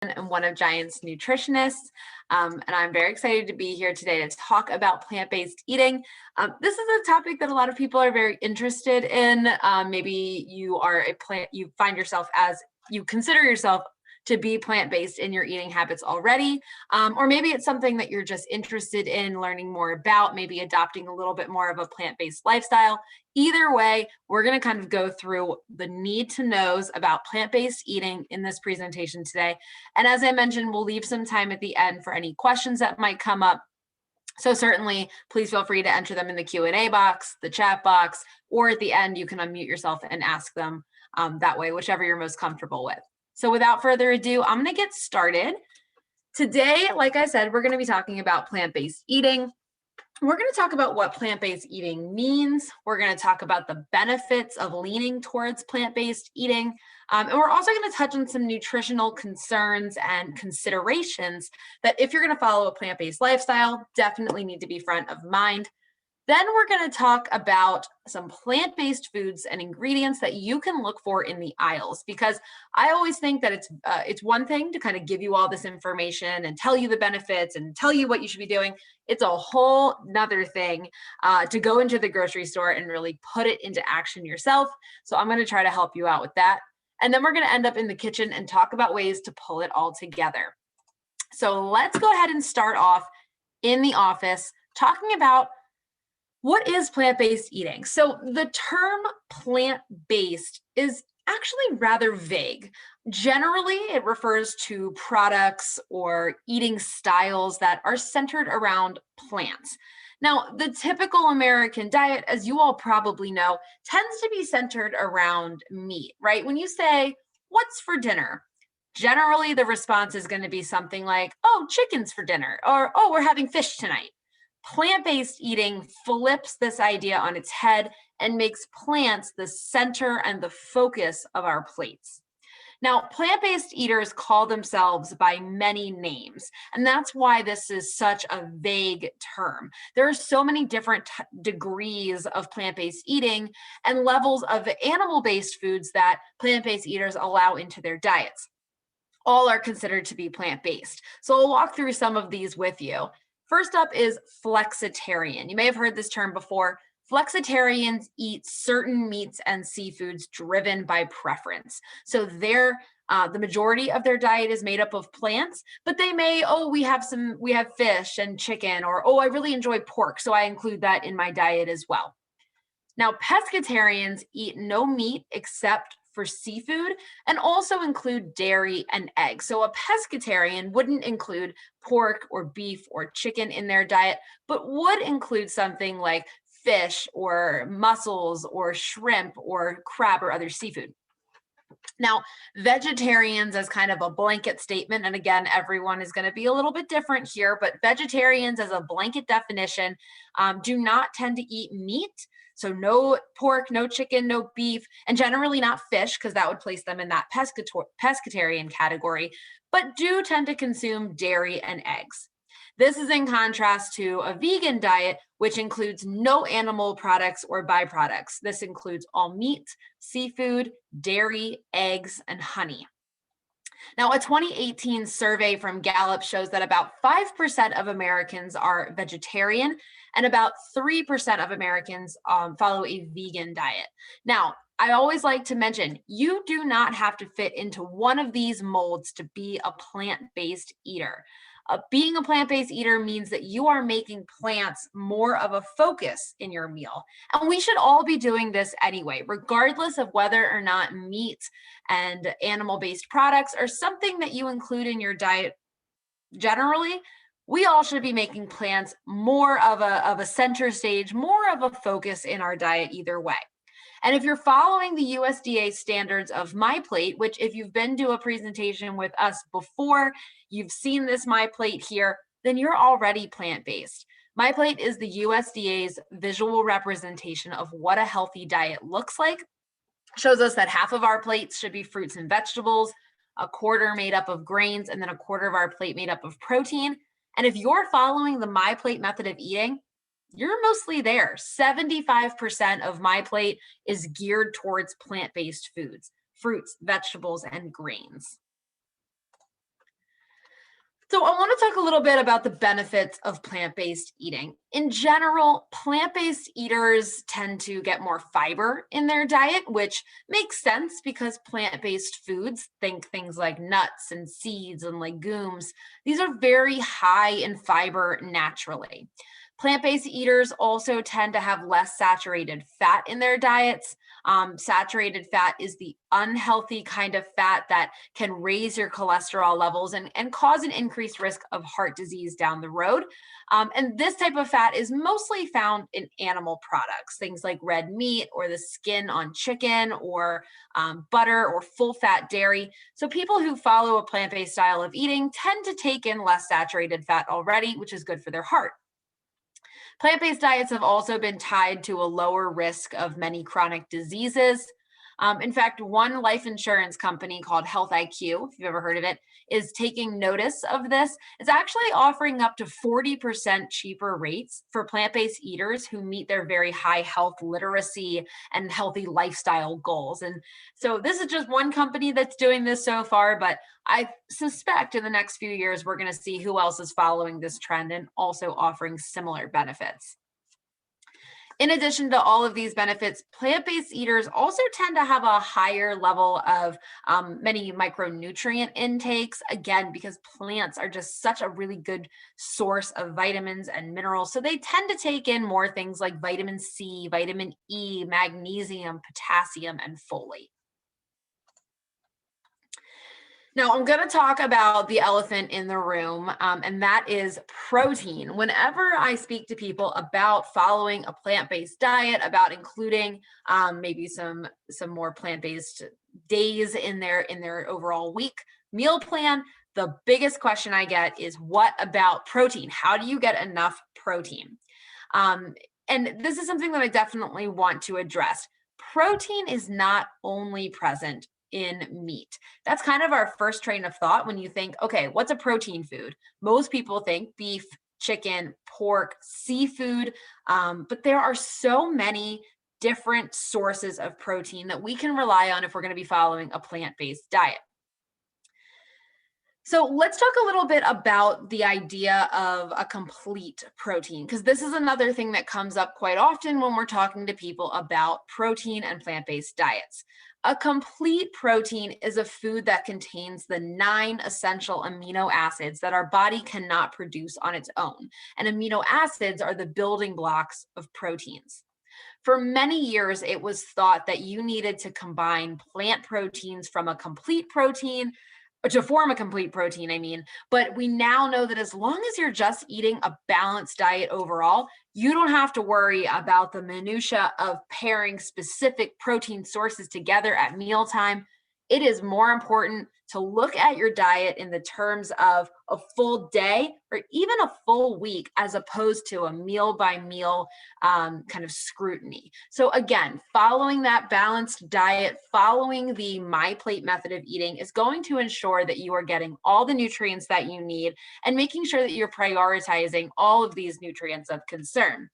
and one of Giant's nutritionists, and I'm very excited to be here today to talk about plant-based eating. This is a topic that a lot of people are very interested in. Maybe you are you find yourself you consider yourself to be plant-based in your eating habits already, or maybe it's something that you're just interested in learning more about, maybe adopting a little bit more of a plant-based lifestyle. Either way, we're going to kind of go through the need to knows about plant-based eating in this presentation today. And as I mentioned, we'll leave some time at the end for any questions that might come up. So certainly, please feel free to enter them in the Q&A box, the chat box, or at the end, you can unmute yourself and ask them that way, whichever you're most comfortable with. So without further ado, I'm going to get started. Today, like I said, we're going to be talking about plant-based eating. We're going to talk about what plant-based eating means. We're going to talk about the benefits of leaning towards plant-based eating. And we're also going to touch on some nutritional concerns and considerations that if you're going to follow a plant-based lifestyle, definitely need to be front of mind. Then we're going to talk about some plant-based foods and ingredients that you can look for in the aisles, because I always think that it's one thing to kind of give you all this information and tell you the benefits and tell you what you should be doing. It's a whole nother thing to go into the grocery store and really put it into action yourself. So I'm going to try to help you out with that. And then we're going to end up in the kitchen and talk about ways to pull it all together. So let's go ahead and start off in the office talking about what is plant-based eating? So the term plant-based is actually rather vague. Generally, it refers to products or eating styles that are centered around plants. Now, the typical American diet, as you all probably know, tends to be centered around meat, right? When you say, "What's for dinner?" generally the response is going to be something like, "Oh, chicken's for dinner," or "Oh, we're having fish tonight." Plant-based eating flips this idea on its head and makes plants the center and the focus of our plates. Now, plant-based eaters call themselves by many names, and that's why this is such a vague term. There are so many different degrees of plant-based eating and levels of animal-based foods that plant-based eaters allow into their diets. All are considered to be plant-based. So I'll walk through some of these with you. First up is flexitarian. You may have heard this term before. Flexitarians eat certain meats and seafoods driven by preference. So the majority of their diet is made up of plants, but they may, we have fish and chicken, or, I really enjoy pork, so I include that in my diet as well. Now, pescatarians eat no meat except for seafood and also include dairy and eggs. So a pescatarian wouldn't include pork or beef or chicken in their diet, but would include something like fish or mussels or shrimp or crab or other seafood. Now, vegetarians as kind of a blanket statement, and again, everyone is going to be a little bit different here, but vegetarians as a blanket definition do not tend to eat meat. So no pork, no chicken, no beef, and generally not fish, because that would place them in that pescatarian category, but do tend to consume dairy and eggs. This is in contrast to a vegan diet, which includes no animal products or byproducts. This includes all meat, seafood, dairy, eggs, and honey. Now, a 2018 survey from Gallup shows that about 5% of Americans are vegetarian and about 3% of Americans follow a vegan diet. Now, I always like to mention, you do not have to fit into one of these molds to be a plant-based eater. Being a plant-based eater means that you are making plants more of a focus in your meal. And we should all be doing this anyway, regardless of whether or not meat and animal-based products are something that you include in your diet generally. We all should be making plants more of a center stage, more of a focus in our diet either way. And if you're following the USDA standards of MyPlate, which if you've been to a presentation with us before, you've seen this MyPlate here, then you're already plant-based. MyPlate is the USDA's visual representation of what a healthy diet looks like. It shows us that half of our plates should be fruits and vegetables, a quarter made up of grains, and then a quarter of our plate made up of protein. And if you're following the MyPlate method of eating, you're mostly there. 75% of MyPlate is geared towards plant-based foods, fruits, vegetables, and grains. So I want to talk a little bit about the benefits of plant-based eating. In general, plant-based eaters tend to get more fiber in their diet, which makes sense because plant-based foods, think things like nuts and seeds and legumes, these are very high in fiber naturally. Plant-based eaters also tend to have less saturated fat in their diets. Saturated fat is the unhealthy kind of fat that can raise your cholesterol levels and cause an increased risk of heart disease down the road. And this type of fat is mostly found in animal products, things like red meat or the skin on chicken or butter or full fat dairy. So people who follow a plant-based style of eating tend to take in less saturated fat already, which is good for their heart. Plant-based diets have also been tied to a lower risk of many chronic diseases. In fact, one life insurance company called Health IQ, if you've ever heard of it, is taking notice of this. It's actually offering up to 40% cheaper rates for plant-based eaters who meet their very high health literacy and healthy lifestyle goals. And so this is just one company that's doing this so far, but I suspect in the next few years, we're going to see who else is following this trend and also offering similar benefits. In addition to all of these benefits, plant-based eaters also tend to have a higher level of many micronutrient intakes, again, because plants are just such a really good source of vitamins and minerals. So they tend to take in more things like vitamin C, vitamin E, magnesium, potassium, and folate. Now, I'm going to talk about the elephant in the room, and that is protein. Whenever I speak to people about following a plant-based diet, about including maybe some more plant-based days in their overall week meal plan, the biggest question I get is, what about protein? How do you get enough protein? And this is something that I definitely want to address. Protein is not only present in meat. That's kind of our first train of thought when you think, okay, what's a protein food? Most people think beef, chicken, pork, seafood, but there are so many different sources of protein that we can rely on if we're going to be following a plant-based diet. So let's talk a little bit about the idea of a complete protein, because this is another thing that comes up quite often when we're talking to people about protein and plant-based diets. A complete protein is a food that contains the 9 essential amino acids that our body cannot produce on its own. And amino acids are the building blocks of proteins. For many years, it was thought that you needed to combine plant proteins from a complete protein to form a complete protein, I mean. But we now know that as long as you're just eating a balanced diet overall, you don't have to worry about the minutia of pairing specific protein sources together at mealtime. It is more important to look at your diet in the terms of a full day or even a full week, as opposed to a meal by meal kind of scrutiny. So again, following that balanced diet, following the MyPlate method of eating is going to ensure that you are getting all the nutrients that you need and making sure that you're prioritizing all of these nutrients of concern.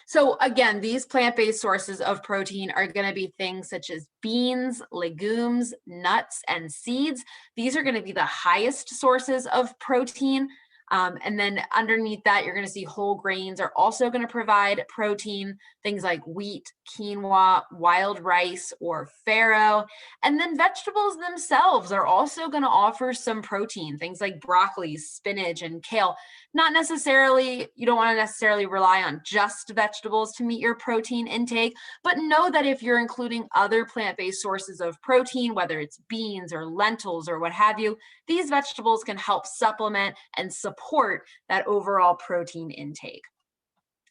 So again, these plant-based sources of protein are going to be things such as beans, legumes, nuts, and seeds. These are going to be the highest sources of protein. And then underneath that, you're going to see whole grains are also going to provide protein, things like wheat, quinoa, wild rice, or farro. And then vegetables themselves are also going to offer some protein, things like broccoli, spinach, and kale. Not necessarily, you don't want to necessarily rely on just vegetables to meet your protein intake, but know that if you're including other plant-based sources of protein, whether it's beans or lentils or what have you, these vegetables can help supplement and support that overall protein intake.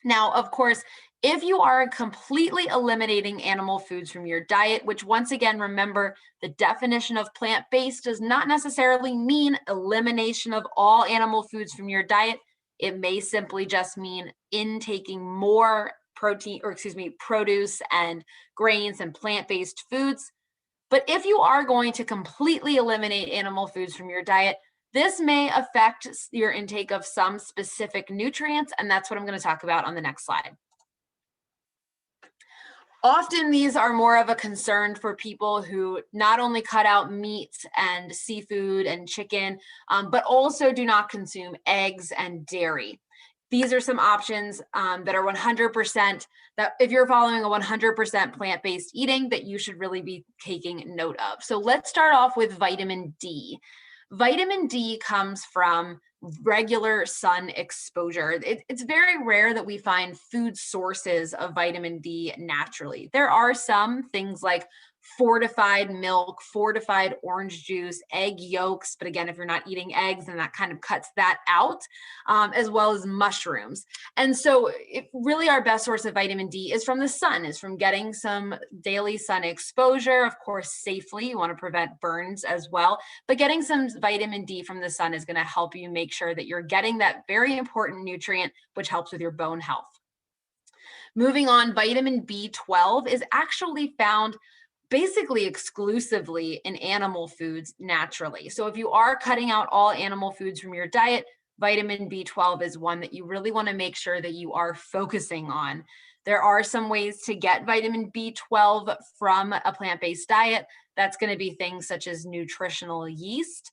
Now, of course, if you are completely eliminating animal foods from your diet, which once again, remember, the definition of plant-based does not necessarily mean elimination of all animal foods from your diet. It may simply just mean intaking more produce and grains and plant-based foods. But if you are going to completely eliminate animal foods from your diet, this may affect your intake of some specific nutrients, and that's what I'm going to talk about on the next slide. Often these are more of a concern for people who not only cut out meat and seafood and chicken, but also do not consume eggs and dairy. These are some options that are 100%, that if you're following a 100% plant-based eating, that you should really be taking note of. So let's start off with vitamin D. Vitamin D comes from regular sun exposure. It's very rare that we find food sources of vitamin D naturally. There are some things like fortified milk, fortified orange juice, egg yolks. But again, if you're not eating eggs, then that kind of cuts that out, as well as mushrooms. And so really our best source of vitamin D is from the sun, is from getting some daily sun exposure, of course, safely. You want to prevent burns as well. But getting some vitamin D from the sun is going to help you make sure that you're getting that very important nutrient, which helps with your bone health. Moving on, vitamin B12 is actually found basically exclusively in animal foods naturally. So if you are cutting out all animal foods from your diet, vitamin B12 is one that you really want to make sure that you are focusing on. There are some ways to get vitamin B12 from a plant-based diet. That's going to be things such as nutritional yeast,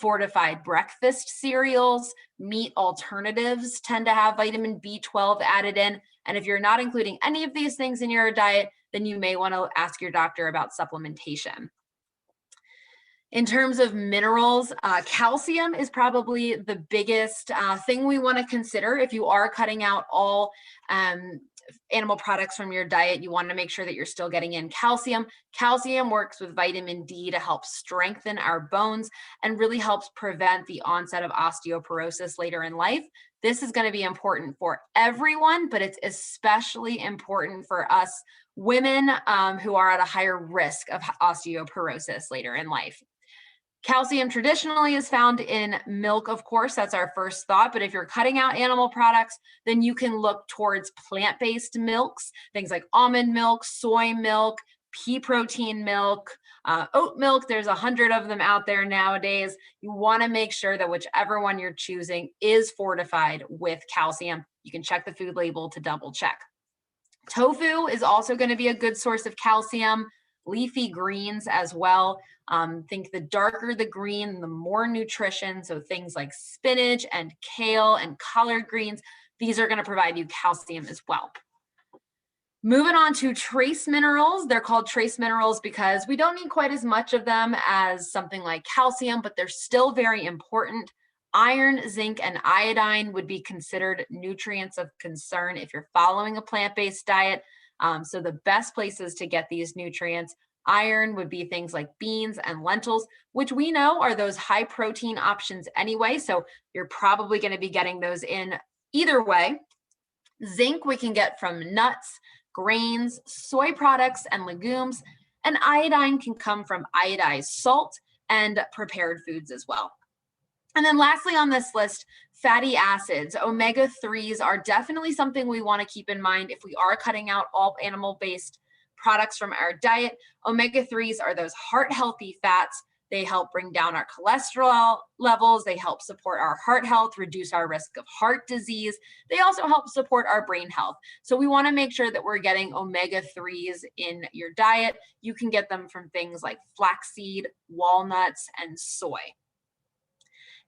fortified breakfast cereals, meat alternatives tend to have vitamin B12 added in. And if you're not including any of these things in your diet, then you may want to ask your doctor about supplementation. In terms of minerals, calcium is probably the biggest thing we want to consider. If you are cutting out all animal products from your diet, you want to make sure that you're still getting in calcium. Calcium works with vitamin D to help strengthen our bones and really helps prevent the onset of osteoporosis later in life. This is going to be important for everyone, but it's especially important for us women who are at a higher risk of osteoporosis later in life. Calcium traditionally is found in milk, of course, that's our first thought. But if you're cutting out animal products, then you can look towards plant-based milks, things like almond milk, soy milk, pea protein milk, oat milk. There's 100 of them out there nowadays. You want to make sure that whichever one you're choosing is fortified with calcium. You can check the food label to double check. Tofu is also going to be a good source of calcium. Leafy greens as well. Think the darker the green, the more nutrition. So things like spinach and kale and collard greens, these are going to provide you calcium as well. Moving on to trace minerals. They're called trace minerals because we don't need quite as much of them as something like calcium, but they're still very important. Iron, zinc, and iodine would be considered nutrients of concern if you're following a plant-based diet. So the best places to get these nutrients, iron would be things like beans and lentils, which we know are those high protein options anyway. So you're probably going to be getting those in either way. Zinc we can get from nuts, grains, soy products, and legumes. And iodine can come from iodized salt and prepared foods as well. And then lastly on this list, fatty acids. Omega-3s are definitely something we want to keep in mind if we are cutting out all animal-based products from our diet. Omega-3s are those heart-healthy fats. They help bring down our cholesterol levels. They help support our heart health, reduce our risk of heart disease. They also help support our brain health. So we want to make sure that we're getting omega-3s in your diet. You can get them from things like flaxseed, walnuts, and soy.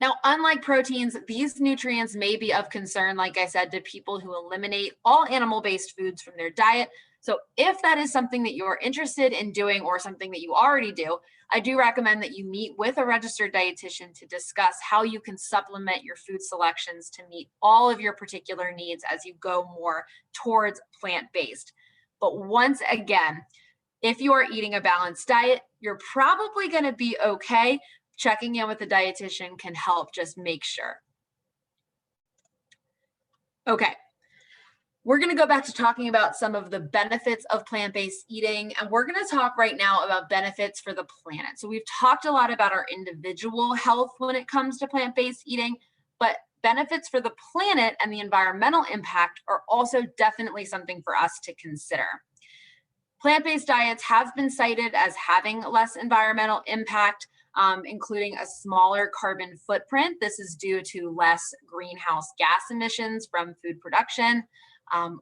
Now, unlike proteins, these nutrients may be of concern, like I said, to people who eliminate all animal-based foods from their diet. So if that is something that you're interested in doing or something that you already do, I do recommend that you meet with a registered dietitian to discuss how you can supplement your food selections to meet all of your particular needs as you go more towards plant-based. But once again, if you are eating a balanced diet, you're probably going to be okay. Checking in with a dietitian can help just make sure. Okay, we're going to go back to talking about some of the benefits of plant-based eating, and we're going to talk right now about benefits for the planet. So we've talked a lot about our individual health when it comes to plant-based eating, but benefits for the planet and the environmental impact are also definitely something for us to consider. Plant-based diets have been cited as having less environmental impact, including a smaller carbon footprint. This is due to less greenhouse gas emissions from food production.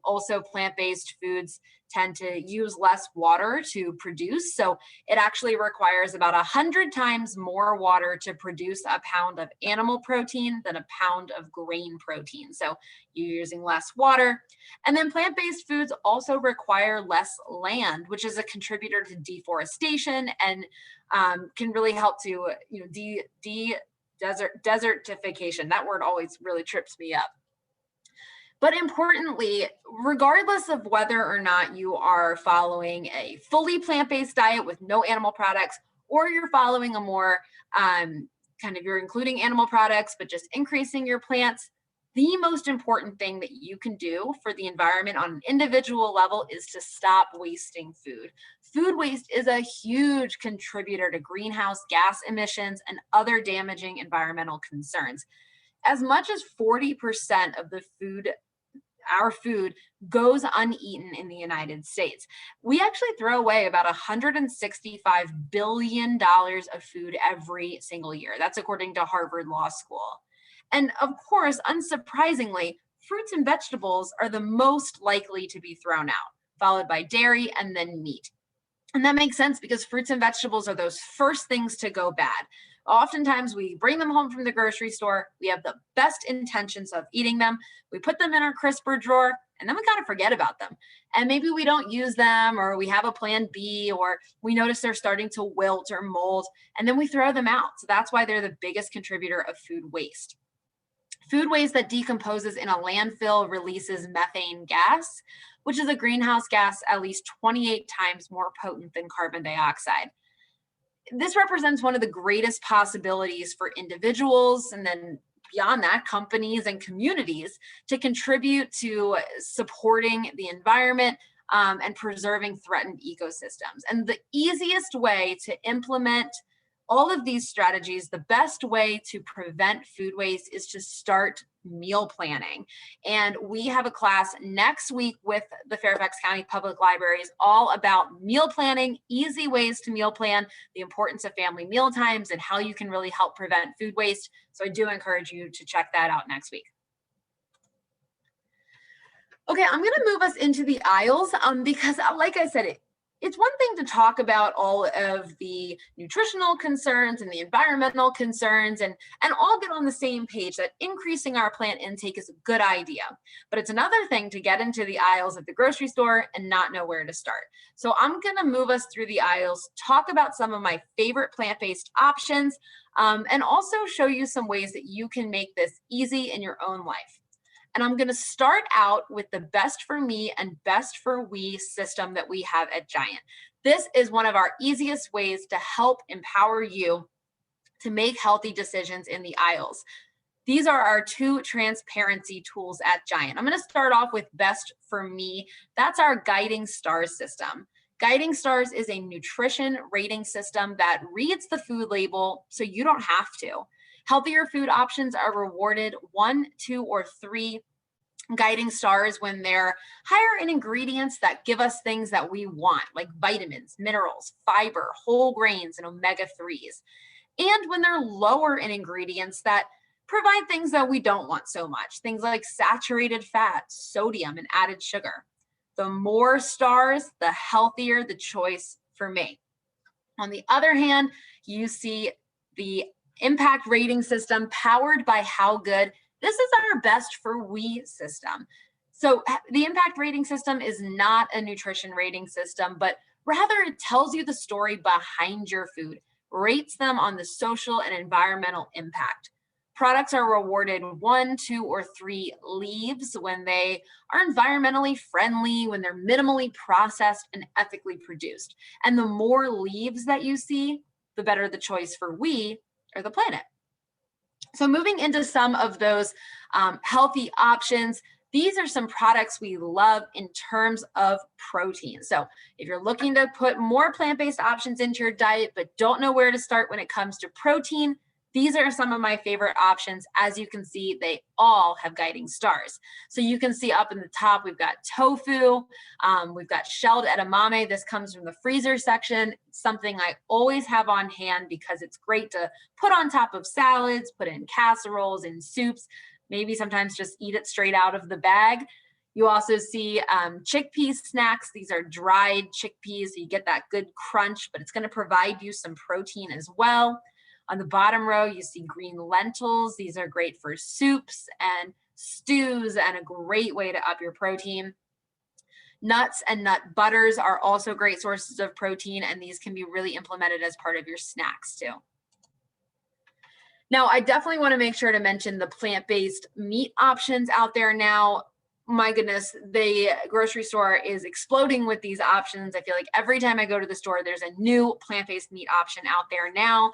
Also, plant-based foods tend to use less water to produce. So it actually requires about 100 times more water to produce a pound of animal protein than a pound of grain protein. So you're using less water. And then plant-based foods also require less land, which is a contributor to deforestation and can really help to, desertification. That word always really trips me up. But importantly, regardless of whether or not you are following a fully plant-based diet with no animal products, or you're following a more you're including animal products, but just increasing your plants, the most important thing that you can do for the environment on an individual level is to stop wasting food. Food waste is a huge contributor to greenhouse gas emissions and other damaging environmental concerns. As much as 40% of our food goes uneaten in the United States. We actually throw away about $165 billion of food every single year. That's according to Harvard Law School. And of course, unsurprisingly, fruits and vegetables are the most likely to be thrown out, followed by dairy and then meat. And that makes sense because fruits and vegetables are those first things to go bad. Oftentimes we bring them home from the grocery store. We have the best intentions of eating them. We put them in our crisper drawer and then we kind of forget about them. And maybe we don't use them, or we have a plan B, or we notice they're starting to wilt or mold, and then we throw them out. So that's why they're the biggest contributor of food waste. Food waste that decomposes in a landfill releases methane gas, which is a greenhouse gas at least 28 times more potent than carbon dioxide. This represents one of the greatest possibilities for individuals, and then beyond that, companies and communities, to contribute to supporting the environment and preserving threatened ecosystems. And the easiest way to implement all of these strategies, the best way to prevent food waste is to start meal planning. And we have a class next week with the Fairfax County Public Libraries all about meal planning, easy ways to meal plan, the importance of family meal times, and how you can really help prevent food waste. So I do encourage you to check that out next week. Okay, I'm going to move us into the aisles because, like I said, it's one thing to talk about all of the nutritional concerns and the environmental concerns and all get on the same page that increasing our plant intake is a good idea. But it's another thing to get into the aisles at the grocery store and not know where to start. So I'm going to move us through the aisles, talk about some of my favorite plant-based options, and also show you some ways that you can make this easy in your own life. And I'm going to start out with the best for me and best for we system that we have at Giant. This is one of our easiest ways to help empower you to make healthy decisions in the aisles. These are our two transparency tools at Giant. I'm going to start off with best for me. That's our Guiding Stars system. Guiding Stars is a nutrition rating system that reads the food label so you don't have to. Healthier food options are rewarded 1, 2, or 3 guiding stars when they're higher in ingredients that give us things that we want, like vitamins, minerals, fiber, whole grains, and omega-3s. And when they're lower in ingredients that provide things that we don't want so much, things like saturated fat, sodium, and added sugar. The more stars, the healthier the choice for me. On the other hand, you see the impact rating system powered by How Good. This is our best for we system. So the impact rating system is not a nutrition rating system, but rather it tells you the story behind your food, rates them on the social and environmental impact. Products are rewarded 1, 2, or 3 leaves when they are environmentally friendly, when they're minimally processed and ethically produced. And the more leaves that you see, the better the choice for we or the planet. So moving into some of those healthy options, these are some products we love in terms of protein. So if you're looking to put more plant-based options into your diet, but don't know where to start when it comes to protein, these are some of my favorite options. As you can see, they all have guiding stars. So you can see up in the top, we've got tofu, we've got shelled edamame. This comes from the freezer section. It's something I always have on hand because it's great to put on top of salads, put in casseroles and soups, maybe sometimes just eat it straight out of the bag. You also see chickpea snacks. These are dried chickpeas, so you get that good crunch, but it's going to provide you some protein as well. On the bottom row, you see green lentils. These are great for soups and stews and a great way to up your protein. Nuts and nut butters are also great sources of protein, and these can be really implemented as part of your snacks too. Now, I definitely want to make sure to mention the plant-based meat options out there now. My goodness, the grocery store is exploding with these options. I feel like every time I go to the store, there's a new plant-based meat option out there now.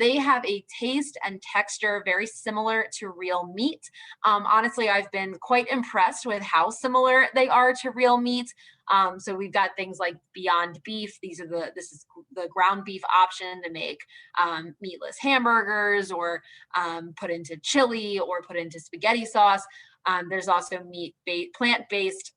They have a taste and texture very similar to real meat. Honestly, I've been quite impressed with how similar they are to real meat. So we've got things like Beyond Beef. This is the ground beef option to make meatless hamburgers or put into chili or put into spaghetti sauce. There's also plant-based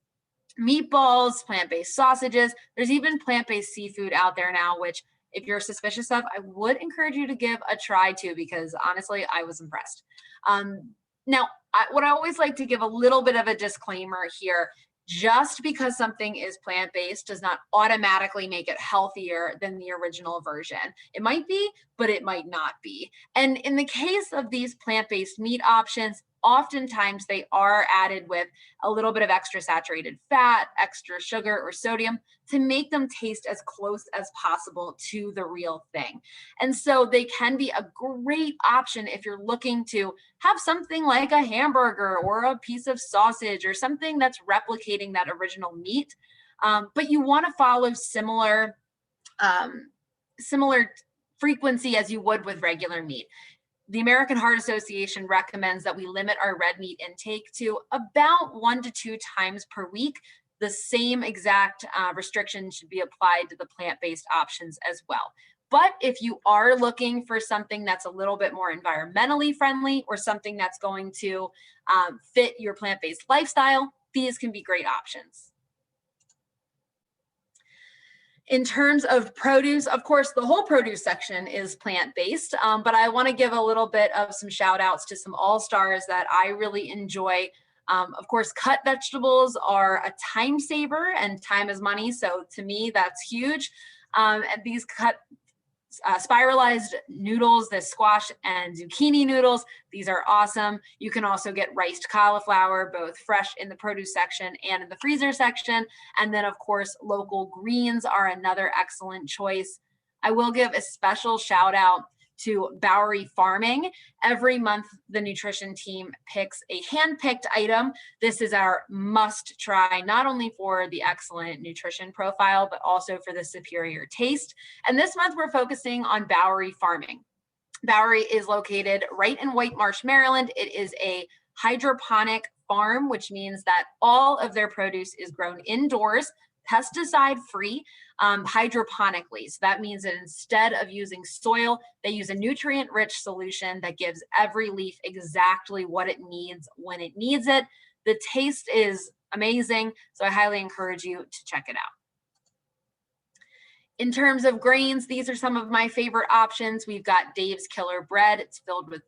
meatballs, plant-based sausages. There's even plant-based seafood out there now, which if you're suspicious of, I would encourage you to give a try too, because honestly, I was impressed. Now, what I always like to give a little bit of a disclaimer here, just because something is plant-based does not automatically make it healthier than the original version. It might be, but it might not be. And in the case of these plant-based meat options, oftentimes they are added with a little bit of extra saturated fat, extra sugar or sodium to make them taste as close as possible to the real thing. And so they can be a great option if you're looking to have something like a hamburger or a piece of sausage or something that's replicating that original meat. But you want to follow similar frequency as you would with regular meat. The American Heart Association recommends that we limit our red meat intake to about 1 to 2 times per week. The same exact restriction should be applied to the plant-based options as well. But if you are looking for something that's a little bit more environmentally friendly or something that's going to fit your plant-based lifestyle, these can be great options. In terms of produce, of course, the whole produce section is plant-based, but I want to give a little bit of some shout outs to some all-stars that I really enjoy. Of course, cut vegetables are a time saver, and time is money. So to me, that's huge. And these cut spiralized noodles, the squash and zucchini noodles, these are awesome. You can also get riced cauliflower, both fresh in the produce section and in the freezer section. And then of course, local greens are another excellent choice. I will give a special shout out to Bowery Farming. Every month, the nutrition team picks a hand-picked item. This is our must try, not only for the excellent nutrition profile, but also for the superior taste. And this month, we're focusing on Bowery Farming. Bowery is located right in White Marsh, Maryland. It is a hydroponic farm, which means that all of their produce is grown indoors, pesticide-free, hydroponically. So that means that instead of using soil, they use a nutrient-rich solution that gives every leaf exactly what it needs when it needs it. The taste is amazing, so I highly encourage you to check it out. In terms of grains, these are some of my favorite options. We've got Dave's Killer Bread. It's filled with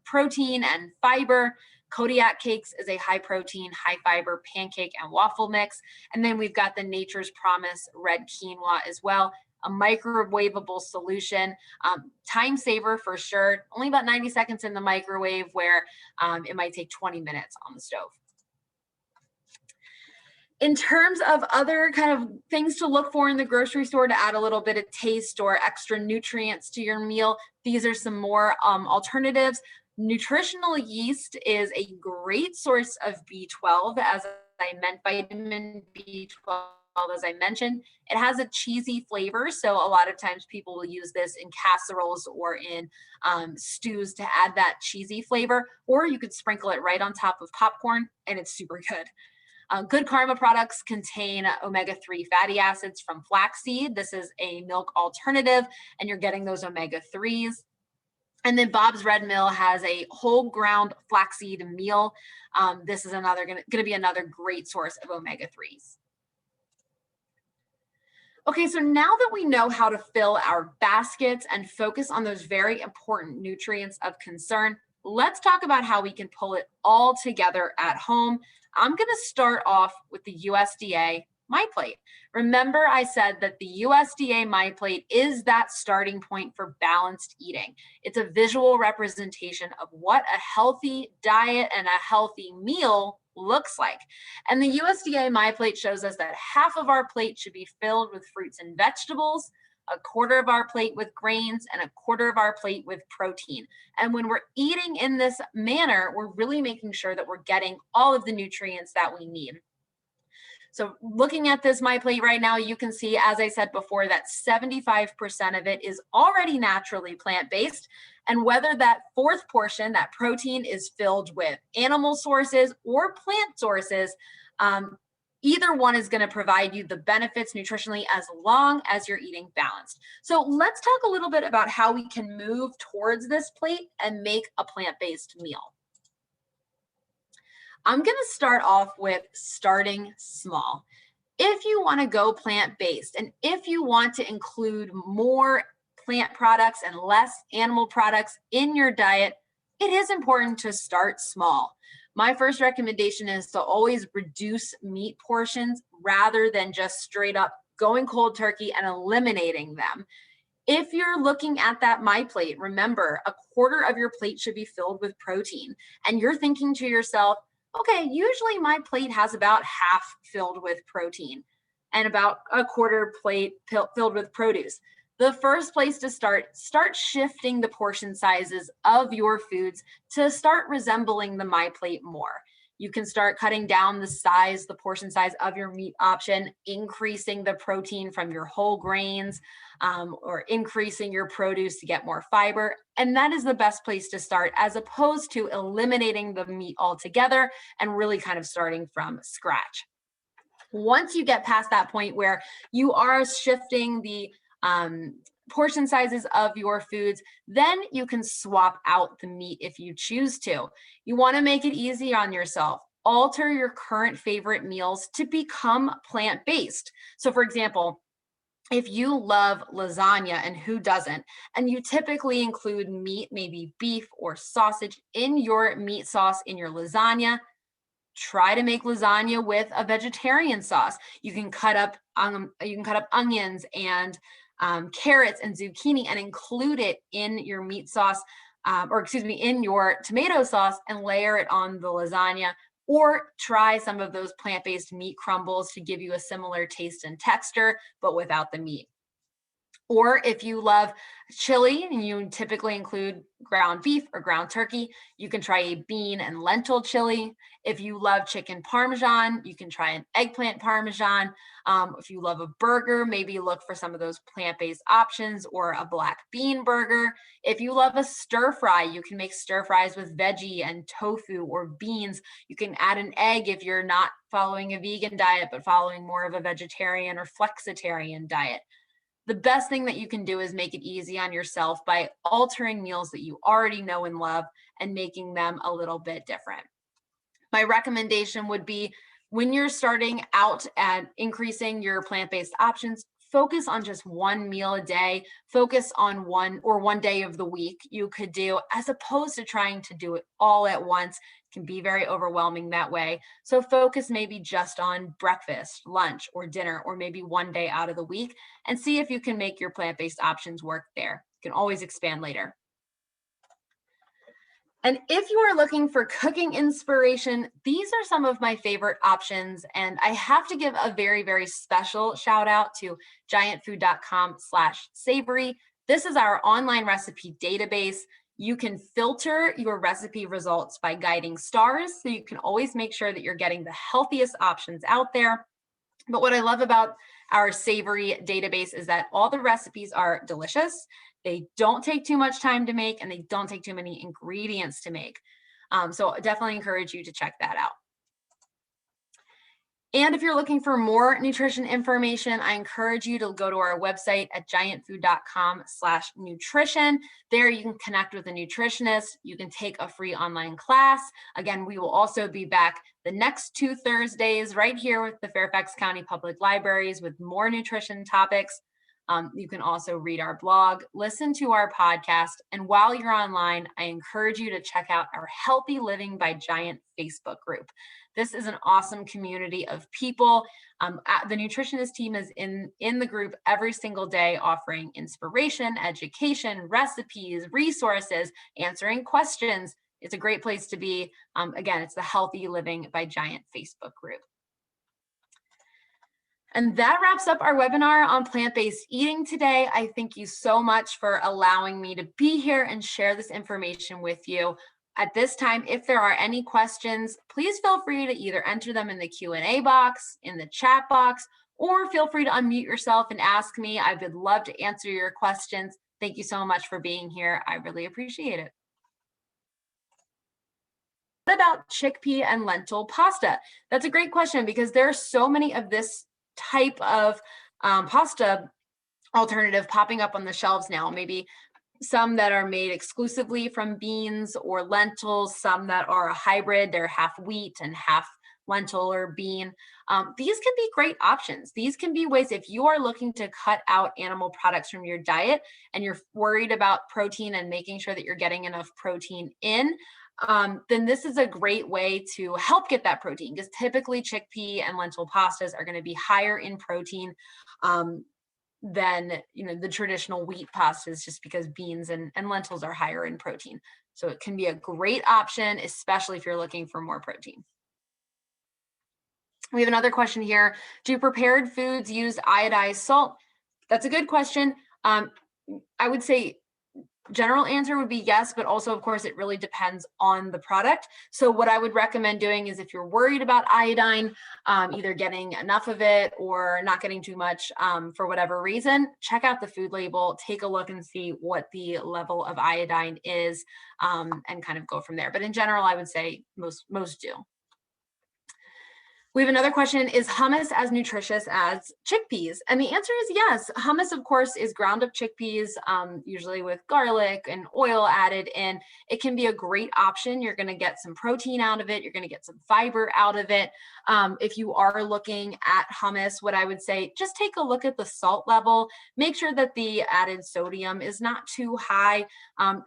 protein and fiber. Kodiak Cakes is a high protein, high fiber pancake and waffle mix. And then we've got the Nature's Promise red quinoa as well, a microwavable solution, time saver for sure, only about 90 seconds in the microwave where it might take 20 minutes on the stove. In terms of other kind of things to look for in the grocery store to add a little bit of taste or extra nutrients to your meal, these are some more alternatives. Nutritional yeast is a great source of B12, as I meant, vitamin B12, as I mentioned. It has a cheesy flavor, so a lot of times people will use this in casseroles or in stews to add that cheesy flavor, or you could sprinkle it right on top of popcorn, and it's super good. Good Karma products contain omega-3 fatty acids from flaxseed. This is a milk alternative, and you're getting those omega-3s. And then Bob's Red Mill has a whole ground flaxseed meal. This is going to be another great source of omega-3s. Okay, so now that we know how to fill our baskets and focus on those very important nutrients of concern, let's talk about how we can pull it all together at home. I'm going to start off with the USDA MyPlate. Remember, I said that the USDA MyPlate is that starting point for balanced eating. It's a visual representation of what a healthy diet and a healthy meal looks like. And the USDA MyPlate shows us that half of our plate should be filled with fruits and vegetables, a quarter of our plate with grains, and a quarter of our plate with protein. And when we're eating in this manner, we're really making sure that we're getting all of the nutrients that we need. So looking at this MyPlate right now, you can see, as I said before, that 75% of it is already naturally plant-based. And whether that fourth portion, that protein, is filled with animal sources or plant sources, either one is going to provide you the benefits nutritionally as long as you're eating balanced. So let's talk a little bit about how we can move towards this plate and make a plant-based meal. I'm going to start off with starting small. If you want to go plant-based and if you want to include more plant products and less animal products in your diet, it is important to start small. My first recommendation is to always reduce meat portions rather than just straight up going cold turkey and eliminating them. If you're looking at that MyPlate, remember, a quarter of your plate should be filled with protein. And you're thinking to yourself, okay, usually my plate has about half filled with protein and about a quarter plate filled with produce. The first place to start shifting the portion sizes of your foods to start resembling the MyPlate more. You can start cutting down the portion size of your meat option, increasing the protein from your whole grains, or increasing your produce to get more fiber. And that is the best place to start, as opposed to eliminating the meat altogether and really kind of starting from scratch. Once you get past that point where you are shifting the portion sizes of your foods, then you can swap out the meat if you choose to. You want to make it easy on yourself. Alter your current favorite meals to become plant-based. So for example, if you love lasagna, and who doesn't, and you typically include meat, maybe beef or sausage, in your meat sauce in your lasagna, try to make lasagna with a vegetarian sauce. You can cut up onions and carrots and zucchini and include it in your meat sauce, in your tomato sauce, and layer it on the lasagna. Or try some of those plant-based meat crumbles to give you a similar taste and texture, but without the meat. Or if you love chili and you typically include ground beef or ground turkey, you can try a bean and lentil chili. If you love chicken parmesan, you can try an eggplant parmesan. If you love a burger, maybe look for some of those plant-based options or a black bean burger. If you love a stir fry, you can make stir fries with veggie and tofu or beans. You can add an egg if you're not following a vegan diet, but following more of a vegetarian or flexitarian diet. The best thing that you can do is make it easy on yourself by altering meals that you already know and love and making them a little bit different. My recommendation would be, when you're starting out at increasing your plant-based options, focus on just one meal a day. Focus on one day of the week you could do, as opposed to trying to do it all at once. It can be very overwhelming that way. So focus maybe just on breakfast, lunch, or dinner, or maybe one day out of the week, and see if you can make your plant-based options work there. You can always expand later. And if you are looking for cooking inspiration, these are some of my favorite options. And I have to give a very, very special shout out to giantfood.com/savory. This is our online recipe database. You can filter your recipe results by guiding stars, so you can always make sure that you're getting the healthiest options out there. But what I love about our savory database is that all the recipes are delicious. They don't take too much time to make, and they don't take too many ingredients to make. So I definitely encourage you to check that out. And if you're looking for more nutrition information, I encourage you to go to our website at giantfood.com/nutrition. There you can connect with a nutritionist. You can take a free online class. Again, we will also be back the next 2 Thursdays right here with the Fairfax County Public Libraries with more nutrition topics. You can also read our blog, listen to our podcast, and while you're online, I encourage you to check out our Healthy Living by Giant Facebook group. This is an awesome community of people. The nutritionist team is in the group every single day, offering inspiration, education, recipes, resources, answering questions. It's a great place to be. Again, it's the Healthy Living by Giant Facebook group. And that wraps up our webinar on plant-based eating today. I thank you so much for allowing me to be here and share this information with you. At this time, if there are any questions, please feel free to either enter them in the Q&A box, in the chat box, or feel free to unmute yourself and ask me. I would love to answer your questions. Thank you so much for being here. I really appreciate it. What about chickpea and lentil pasta? That's a great question because there are so many of this type of pasta alternative popping up on the shelves now. Maybe some that are made exclusively from beans or lentils, some that are a hybrid, they're half wheat and half lentil or bean. These can be great options. These can be ways if you are looking to cut out animal products from your diet and you're worried about protein and making sure that you're getting enough protein in, then this is a great way to help get that protein, because typically chickpea and lentil pastas are going to be higher in protein than the traditional wheat pastas, just because beans and lentils are higher in protein. So it can be a great option, especially if you're looking for more protein. We have another question here. Do prepared foods use iodized salt? That's a good question. I would say general answer would be yes, but also, of course, it really depends on the product. So what I would recommend doing is if you're worried about iodine, either getting enough of it or not getting too much for whatever reason, check out the food label, take a look and see what the level of iodine is, and kind of go from there. But in general, I would say most do. We have another question, is hummus as nutritious as chickpeas? And the answer is yes. Hummus, of course, is ground up chickpeas, usually with garlic and oil added in. It can be a great option. You're going to get some protein out of it. You're going to get some fiber out of it. If you are looking at hummus, what I would say, just take a look at the salt level. Make sure that the added sodium is not too high.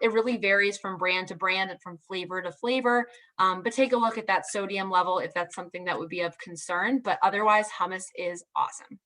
It really varies from brand to brand and from flavor to flavor. But take a look at that sodium level if that's something that would be of concern. But otherwise, hummus is awesome.